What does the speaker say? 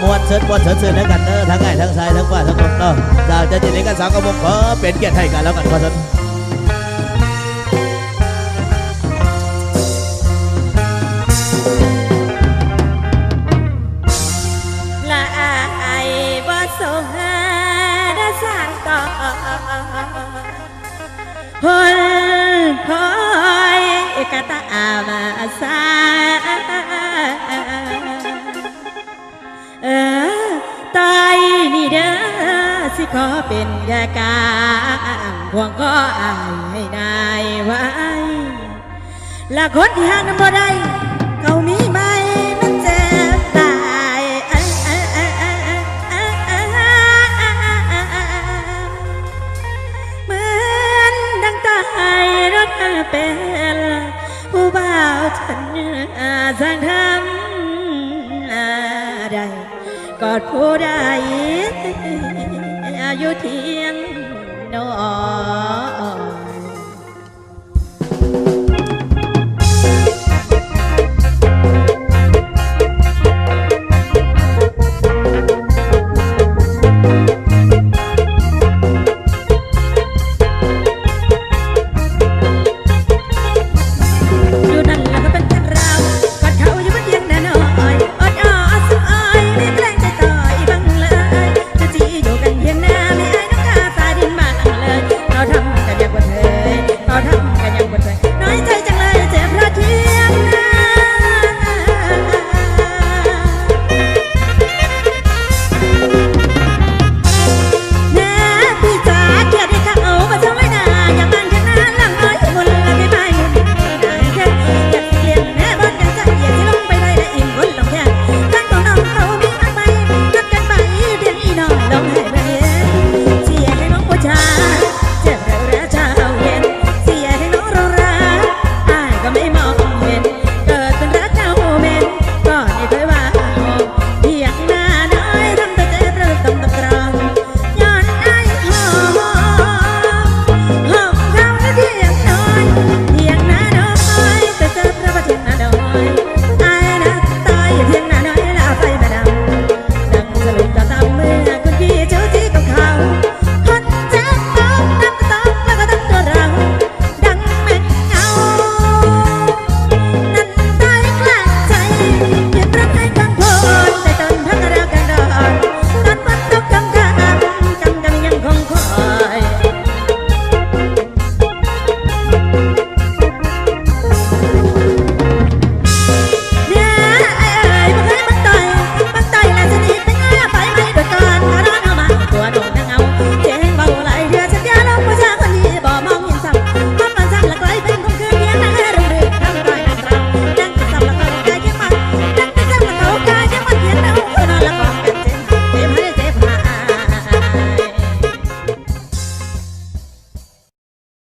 มวนเชิญมวนเชิญเชิญแล้วกันเนอะทั้งง่ายทั้งชายทั้งว่าทั้งคนเนาะจะจิตในกันสาวกระบอกขอเป็นเกียรติให้กันแล้วกันพอสนละอายบ่สงหาได้สร้างต่อคนคอยกะตามาสาตายนี่เด้อสิขอเป็นยากางห่วงก็อายให้ได้ไว้ละคนที่ห่างนั้นบ่ได้เขามีไหมมันเจ็บตายเหมือนดังตายรถเป็นผู้บ่าวฉันสร้างทำได้กอดผู้ใดอยู่เทียงนอน